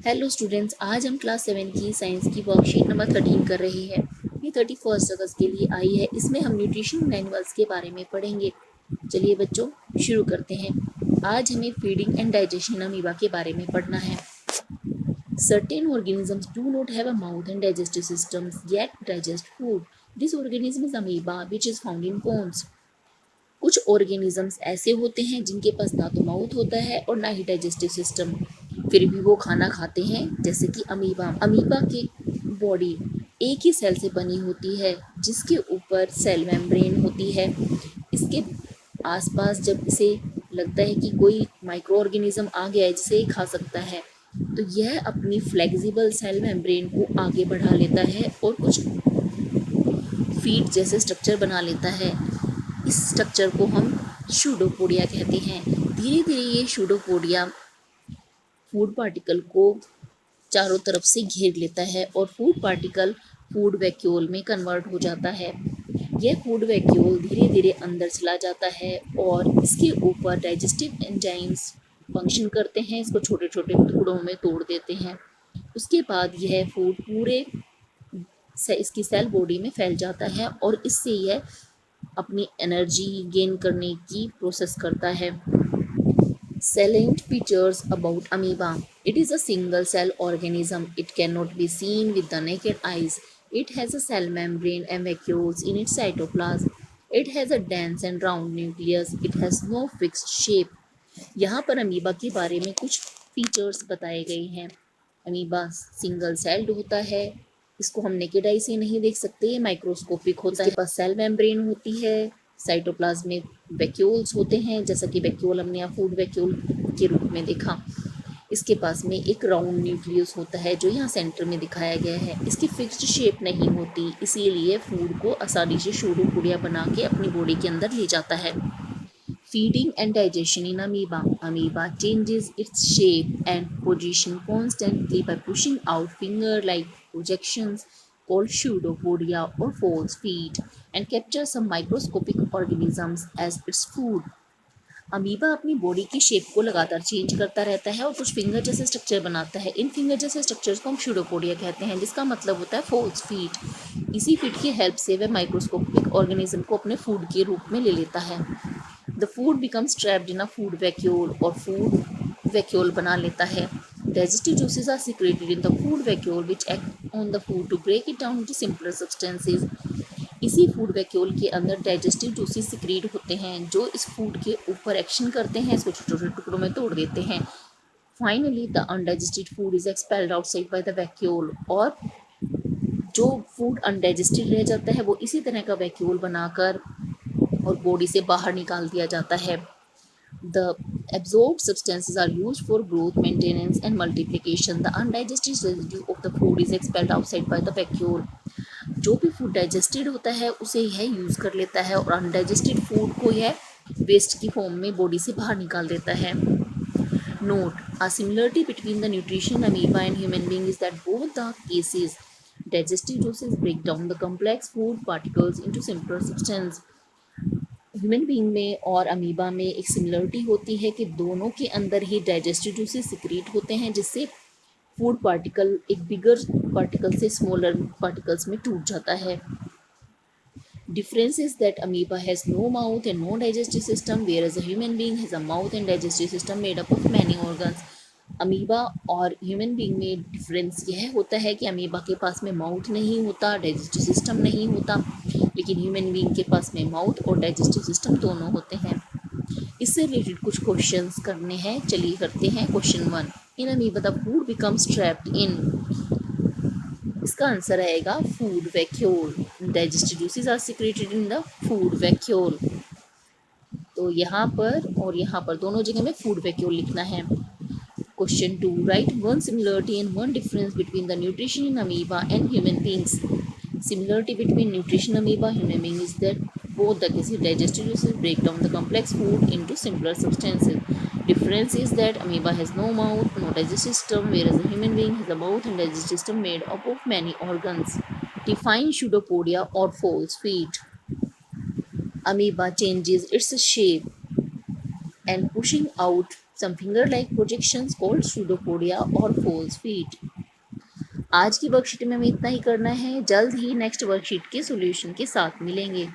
Hello students, आज हम class 7 की साइंस की वर्कशीट नंबर 13 कर रहे हैं। ये 31 अगस्त के लिए आई है। इसमें हम न्यूट्रिशन एनिमल्स के बारे में पढ़ेंगे। चलिए बच्चों, शुरू करते हैं। आज हमें फीडिंग एंड डाइजेशन अमीबा के बारे में पढ़ना है। Certain organisms do not have a mouth and digestive systems yet digest food. This organism is amoeba, which is found in bones. कुछ ऑर्गेनिजम्स ऐसे होते हैं जिनके पास ना तो माउथ होता है और ना ही डाइजेस्टिव सिस्टम, फिर भी वो खाना खाते हैं, जैसे कि अमीबा। अमीबा की बॉडी एक ही सेल से बनी होती है जिसके ऊपर सेल मेम्ब्रेन होती है। इसके आसपास जब इसे लगता है कि कोई माइक्रो ऑर्गेनिज्म आ गया है जिसे खा सकता है, तो यह अपनी फ्लेक्सिबल सेल मेम्ब्रेन को आगे बढ़ा लेता है और कुछ फीट जैसे स्ट्रक्चर बना लेता है। इस स्ट्रक्चर को हम शूडोपोडिया कहते हैं। धीरे धीरे ये शूडोपोडिया फूड पार्टिकल को चारों तरफ से घेर लेता है और फूड पार्टिकल फूड वैक्यूल में कन्वर्ट हो जाता है। यह फूड वैक्यूल धीरे धीरे अंदर चला जाता है और इसके ऊपर डाइजेस्टिव एंजाइम्स फंक्शन करते हैं, इसको छोटे छोटे टुकड़ों में तोड़ देते हैं। उसके बाद यह फूड पूरे इसकी सेल बॉडी में फैल जाता है और इससे यह अपनी एनर्जी गेन करने की प्रोसेस करता है। Salient features about amoeba. It is a single cell organism. It cannot be seen with the naked eyes. It has a cell membrane and vacuoles in its cytoplasm. It has a dense and round nucleus. It has no fixed shape. यहाँ पर amoeba के बारे में कुछ features बताए गए हैं। Amoeba single celled होता है, इसको हम नेकेड आई से नहीं देख सकते, माइक्रोस्कोपिक होता है। इसके पास सेल मेम्ब्रेन होती है, साइटोप्लाज्म में वैक्यूल्स होते हैं, जैसा कि वैक्यूल हमने यहाँ फूड वैक्यूल के रूप में देखा। इसके पास में एक राउंड न्यूक्लियस होता है जो यहाँ सेंटर में दिखाया गया है। इसकी फिक्स्ड शेप नहीं होती, इसीलिए फूड को आसानी से शूडोपोडिया बना के अपनी बॉडी के अंदर ले जाता है। Feeding and digestion in amoeba. Amoeba changes its shape and position constantly by pushing out finger-like projections called pseudopodia or false feet and captures some microscopic organisms as its food. Amoeba अपनी body की shape को लगातार change करता रहता है और कुछ finger जैसे स्ट्रक्चर बनाता है। इन फिंगर जैसे स्ट्रक्चर्स को हम शूडोपोडिया कहते हैं, जिसका मतलब होता है फोल्स फीट। इसी फीट की हेल्प से वह माइक्रोस्कोपिक ऑर्गेनिज्म को अपने फूड के रूप में ले लेता है। The food becomes trapped in a food vacuole और फूड वैक्यूल बना लेता है। Digestive juices are secreted in the food vacuole which act on the food to break it down into simpler substances. इसी फूड वैक्यूल के अंदर digestive juices secrete होते हैं जो इस फूड के ऊपर एक्शन करते हैं, इसको छोटे छोटे टुकड़ों में तोड़ देते हैं। Finally the undigested food is expelled outside by the vacuole, और जो फूड अनडाइजेस्टेड रह जाता है वो इसी तरह का वैक्यूल बनाकर और बॉडी से बाहर निकाल दिया जाता है। The absorbed substances are used for growth, maintenance and multiplication. The undigested residue of the food is expelled outside by the vacuole. जो भी फूड डाइजेस्टेड होता है उसे यह यूज़ कर लेता है और अनडाइजेस्टेड फूड को यह वेस्ट की फॉर्म में बॉडी से बाहर निकाल देता है। Note: a similarity between the nutrition amoeba and human being is that both the cases digestive juices break down the complex food particles into simpler substance. Human being में और amoeba में एक सिमिलरिटी होती है कि दोनों के अंदर ही डाइजेस्टिव जूसेस सिक्रीट होते हैं, जिससे फूड पार्टिकल एक बिगर पार्टिकल से स्मॉलर पार्टिकल्स में टूट जाता है। Difference is that amoeba has no mouth and no digestive system, whereas a human being has a mouth and digestive system made up of many organs. Amoeba और human being में difference यह होता है कि अमीबा के पास में mouth नहीं होता, डाइजेस्टिव सिस्टम नहीं होता, लेकिन ह्यूमन बीइंग के पास में माउथ और डाइजेस्टिव सिस्टम दोनों होते हैं। इससे रिलेटेड कुछ क्वेश्चंस करने हैं, चलिए करते हैं। Question 1, in amoeba the food becomes trapped in, इसका आंसर आएगा food vacuole. Digestive juices are secreted in the food vacuole. तो यहाँ पर और यहाँ पर दोनों जगह में फूड वैक्यूल लिखना है। Question 2, write one similarity and one difference between the nutrition in amoeba and human beings. Similarity between nutrition amoeba and human being is that both the cases digestive juices break down the complex food into simpler substances. Difference is that amoeba has no mouth, no digestive system, whereas the human being has a mouth and digestive system made up of many organs. Define pseudopodia or false feet. Amoeba changes its shape and pushing out some finger-like projections called pseudopodia और false feet। आज की worksheet में हमें इतना ही करना है। जल्द ही next worksheet के सॉल्यूशन के साथ मिलेंगे।